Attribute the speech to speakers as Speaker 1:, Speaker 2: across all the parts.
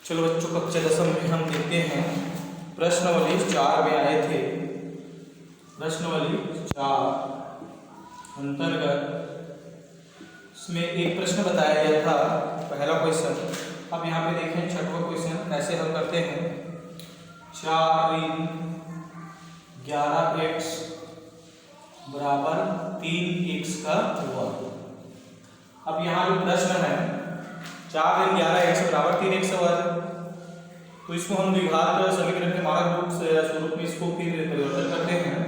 Speaker 1: चलो बच्चों, कक्षा 10 में हम देखते हैं प्रश्नावली 4 में आए थे। प्रश्नावली 4 अंतर्गत इसमें एक प्रश्न बताया गया था, पहला क्वेश्चन। अब यहाँ पे देखें छठवां क्वेश्चन कैसे हल करते हैं। 4 ऋण 11x बराबर 3x का वर्ग। अब यहाँ जो प्रश्न है 4 ऋण 11x बराबर 3x का वर्ग, तो इसको हम द्विघात समीकरण के मानक रूप से स्वरूप में इसको फिर परिवर्तन करते हैं।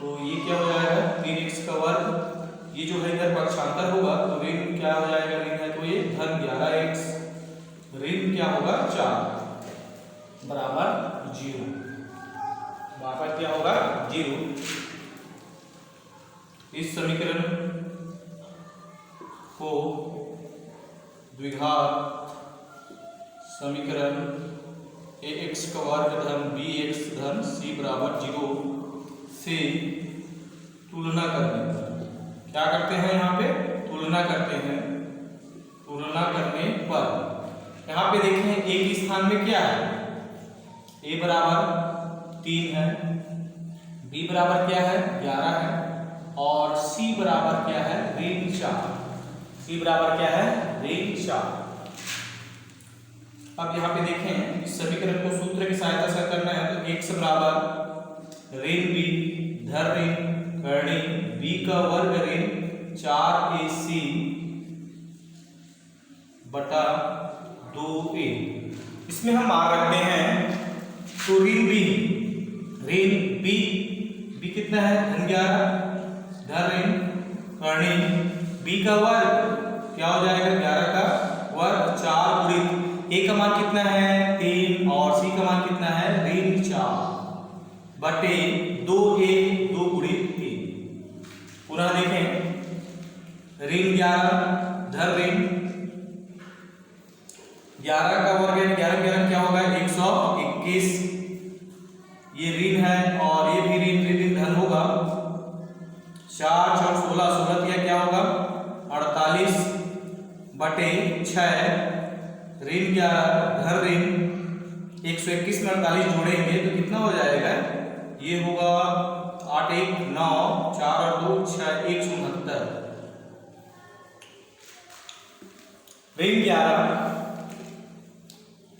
Speaker 1: तो ये क्या हो जाएगा 3x का वर्ग, ये जो है इधर पक्षांतर होगा तो ऋण क्या हो जाएगा, ऋण है तो ये धन 11x, ऋण क्या होगा 4 बराबर 0, बराबर क्या होगा 0। इस समीकरण को द्विघात समीकरण ax का वर्ग धन bx धन c बराबर 0 से तुलना करने पर क्या करते हैं, यहाँ पे तुलना करते हैं। तुलना करने पर यहाँ पे देखें a के स्थान में क्या है, a बराबर 3 है, b बराबर क्या है 11 है और c बराबर क्या है ऋण 4, c बराबर क्या है ऋण 4। अब यहाँ पे देखें इस समीकरण को सूत्र की सहायता से करना है तो x बराबर ऋण b धन ऋण करणी b का वर्ग ऋण 4ac बटा 2a। इसमें हम मान रखते हैं तो ऋण b कितना है धन 11 धन ऋण करणी b का वर्ग क्या हो जाएगा 11 का वर्ग 4 गुणित a का मान कितना है 3 और c का मान कितना है ऋण 4 बटे 2a 2 गुणित 3। पुनः देखें ऋण 11 धन ऋण 11 का वर्ग है 11 क्या होगा 121, ये ऋण है और ये भी ऋण धन होगा 4 4 16 16 क्या होगा 48 बटे 6 ऋण 11 धन ऋण 121 में 48 जोड़ेंगे तो कितना हो जाएगा, ये होगा 8 1 9 4 और 2 6 169। ऋण 11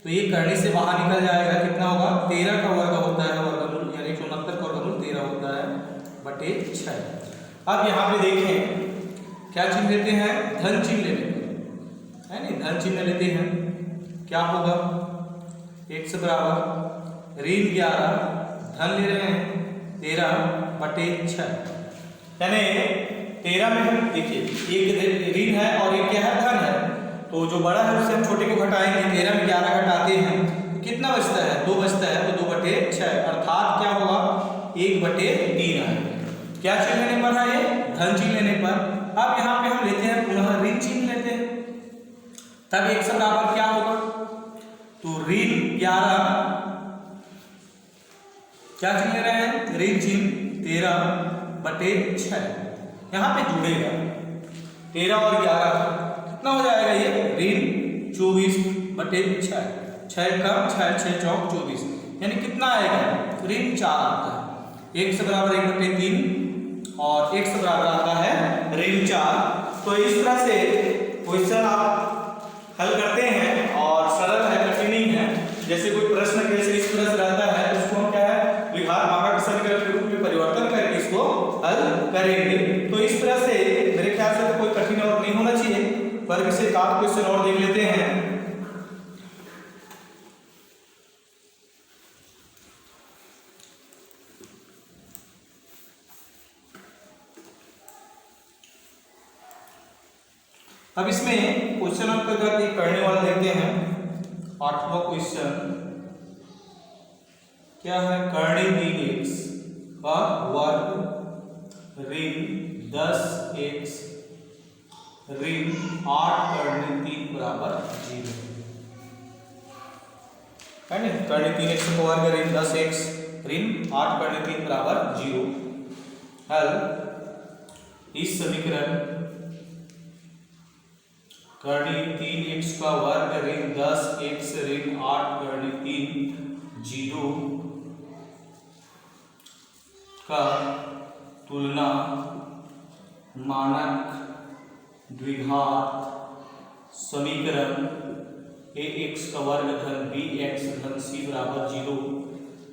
Speaker 1: तो ये करने से बाहर निकल जाएगा, कितना होगा 13 का वर्ग होता है, वर्गमूल यानी 169 का वर्गमूल 13 होता है बटे 6। अब यहाँ पे देखें क्या चिन्ह लेते हैं, धन चिन्ह लेते हैं, नहीं धन चिन्ह लेते हैं, क्या होगा x बराबर ऋण 11 धन ले रहे हैं 13 बटे 6, यानी 13 में हम देखिए एक ऋण है और एक क्या है धन है, तो जो बड़ा है उससे हम छोटे को घटाएंगे, 13 में 11 घटाते हैं तो कितना बचता है 2 बचता है, तो 2 बटे 6 अर्थात क्या होगा 1 बटे 3 है। क्या चिन्ह लेने पर है ये धन चिन्ह लेने पर। अब यहाँ पे हम लेते हैं पुनः ऋण चिन्ह लेते हैं, तब x बराबर क्या होगा, तो ऋण 11 क्या चिन्ह ले रहे हैं ऋण चिन्ह 13 बटे 6, यहाँ पे जुड़ेगा 13 और 11 कितना हो जाएगा ये ऋण 24 बटे 6, 6 कम 6 6 चौक 24, यानी कितना आएगा ऋण 4 आता है। x बराबर 1 बटे 3 और x बराबर आता है ऋण 4। तो इस तरह से क्वेश्चन आप हल करते हैं और सरल है, कठिन नहीं है। जैसे कोई प्रश्न कैसे इस तरह से रहता है उसको हम क्या है द्विघात मानक समीकरण के रूप में परिवर्तन करके इसको हल करेंगे। तो इस तरह से मेरे ख्याल से तो कोई कठिन और नहीं होना चाहिए, पर इसे एक आध क्वेश्चन और देख लेते हैं। अब इसमें क्वेश्चन अंतर्गत एक करने वाला देखते हैं। 8वां क्वेश्चन क्या है, करणी 3x का वर्ग ऋण 10x ऋण 8 करणी 3 बराबर 0 है ना। करणी 3x का वर्ग ऋण 10x ऋण 8 करणी 3 बराबर 0। हल इस समीकरण करणी 3x का वर्ग ऋण 10x ऋण का तुलना मानक द्विघात समीकरण ax का वर्ग धन bx धन c बराबर 0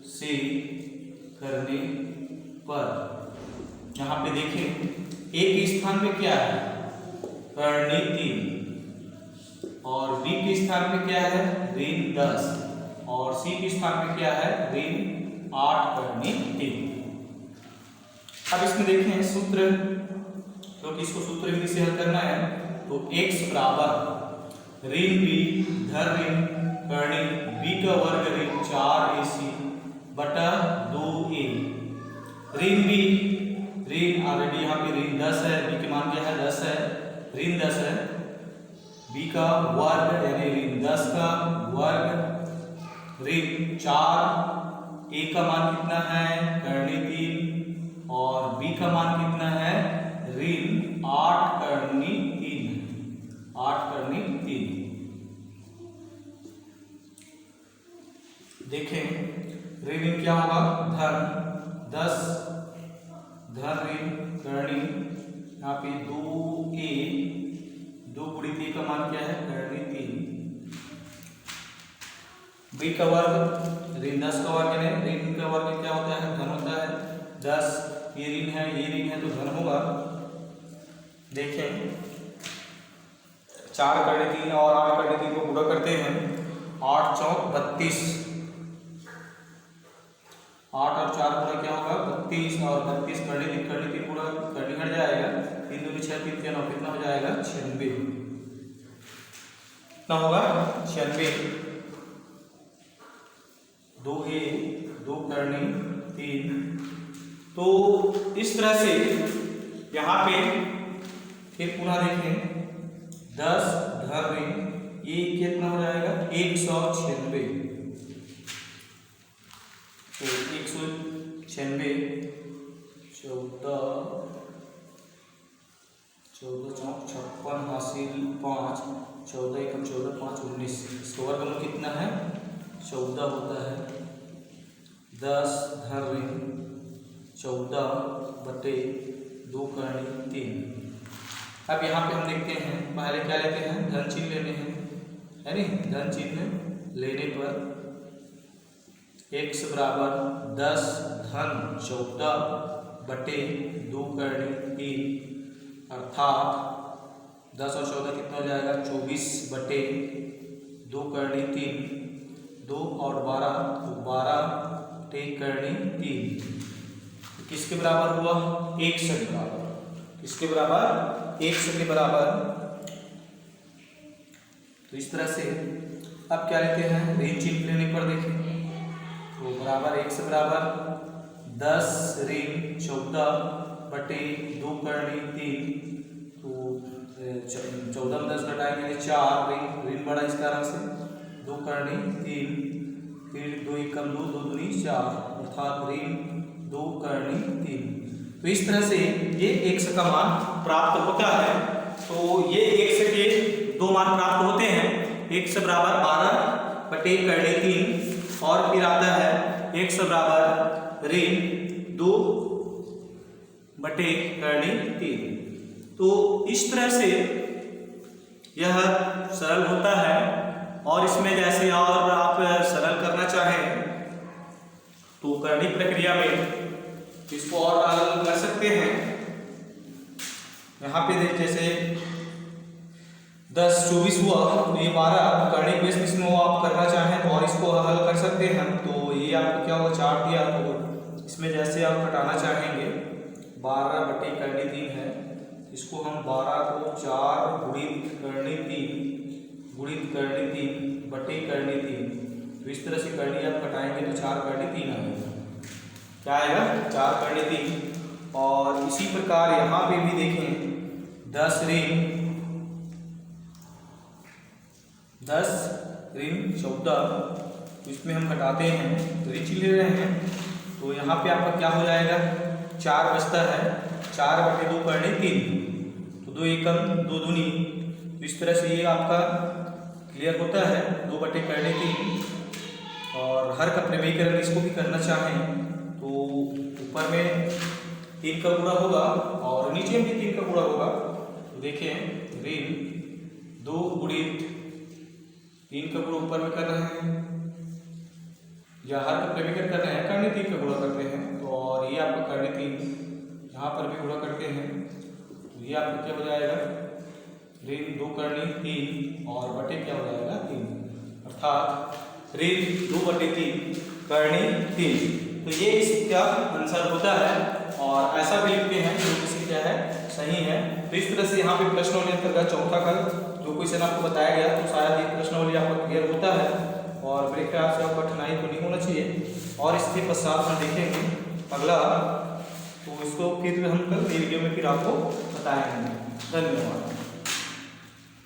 Speaker 1: से करने पर, यहाँ पे देखें a के स्थान पे क्या है करनी 3 और b के स्थान पे क्या है ऋण 10 और c के स्थान पे क्या है ऋण 8 करनी 3। अब इसमें देखें सूत्र, क्योंकि इसको सूत्र विधि से हल करना है, तो x बराबर ऋण b धन ऋण करनी b का वर्ग ऋण 4ac बटा 2a, ऋण b ऋण ऑलरेडी यहाँ पे ऋण 10 है, b के मान क्या है 10 है, ऋण 10 है, b का वर्ग यानी ऋण 10 का वर्ग ऋण 4, a का मान कितना है करनी 3 और b का मान कितना है ऋण 8 करनी 3। देखें ऋण क्या होगा धन 10 धन ऋण करनी, यहाँ पे 2a 2 गुणित a का मान क्या है करनी 3, b का वर्ग ऋण 10 का वर्ग है, ऋण का वर्ग क्या होता है धन होता है 10, ये ऋण है तो धन होगा। देखें 4 करने 3 और 8 करने 3 को पूरा करते हैं, 8 चौक 32, 8 और 4 पूरा क्या होगा 32 और 32 करने 3 पूरा करने हट जाएगा, 3 2 6 3 9 कितना हो जाएगा 96, कितना होगा 96, 2a 2 करनी 3। तो इस तरह से यहाँ पे फिर पुनः देखें 10 धन ऋण ये कितना हो जाएगा 196, तो 196 14 56 हासिल 5 14 एकम 14 5 19, इसका वर्गमूल कितना है 14 होता है। 10 धन ऋण 14 बटे 2 करनी 3। अब यहाँ पे हम देखते हैं पहले क्या लेते हैं धन चिन्ह लेने हैं, है नी, धन चिन्ह लेने पर x बराबर 10 धन 14 बटे 2 करनी 3, अर्थात 10 और 14 कितना हो जाएगा 24 बटे 2 करनी 3, 2 और 12 तो 12 बटे करनी 3, किसके बराबर हुआ 100 के बराबर, किसके बराबर 100 के बराबर। तो इस तरह से अब क्या लेते हैं ऋण चिन्ह लेने पर देखें तो बराबर 100 बराबर 10 ऋण 14 बटे 2 करनी 3, तो 14 में 10 घटाएंगे 4 ऋण बढ़ा इस कारण से 2 करनी 3, फिर 2 एकम 2 2 दूनी 4 अर्थात ऋण 2 करनी 3। तो इस तरह से ये 100 का मान प्राप्त होता है। तो ये 100 के 2 मान प्राप्त होते हैं, 100 बराबर 12 बटे करनी 3 और फिर आता है 100 बराबर ऋण 2 बटे करनी 3। तो इस तरह से यह सरल होता है और इसमें जैसे और आप सरल करना चाहें तो करनी प्रक्रिया में इसको और हल कर सकते हैं। यहाँ पे देख जैसे 10 24 हुआ तो ये 12 करनी बेस इसमें वो आप करना चाहें तो और इसको हल कर सकते हैं। तो ये आपको क्या होगा 4 दिया तो इसमें जैसे आप घटाना चाहेंगे 12 बटे करनी 3 है, इसको हम 12 को 4 गुणित करनी 3 बटे करनी 3, तो इस तरह से करनी आप घटाएंगे तो 4 करनी 3 आएगा, क्या आएगा 4 करनी 3। और इसी प्रकार यहाँ पे भी देखें 10 ऋण 14 तो इसमें हम घटाते हैं तो ऋण ले रहे हैं तो यहाँ पे आपका क्या हो जाएगा 4 बचता है, 4 बटे 2 करनी 3 तो 2 एकम 2 दूनी, तो इस तरह से ये आपका क्लियर होता है 2 बटे करनी 3। और हर का प्रमेयीकरण इसको भी करना चाहें तो ऊपर में 3 का गुणा होगा और नीचे में भी 3 का गुणा होगा। तो देखें ऋण 2 गुणित 3 का गुणा ऊपर में कर रहे हैं या हर का प्रेमिकट कर रहे हैं, करनी 3 का गुणा करते हैं। तो और ये आपका करनी 3 यहाँ पर भी गुणा करते हैं। तो ये आपका क्या हो जाएगा, ऋण 2 करनी 3 और बटे क्या हो जाएगा 3, अर्थात ऋण 2/3 करनी 3। तो ये इसका आंसर होता है और ऐसा भी लिखते हैं जो किसी क्या है सही है। तो इस तरह से यहाँ पे प्रश्नावली अंतर्गत चौथा कल जो क्वेश्चन आपको बताया गया, तो शायद ये प्रश्नावली आपको क्लियर होता है और मेरे ख्याल से आपको कठिनाई तो नहीं होना चाहिए। और इसके पश्चात हम देखेंगे अगला, तो इसको फिर हम कल वीडियो में फिर आपको बताएंगे। धन्यवाद।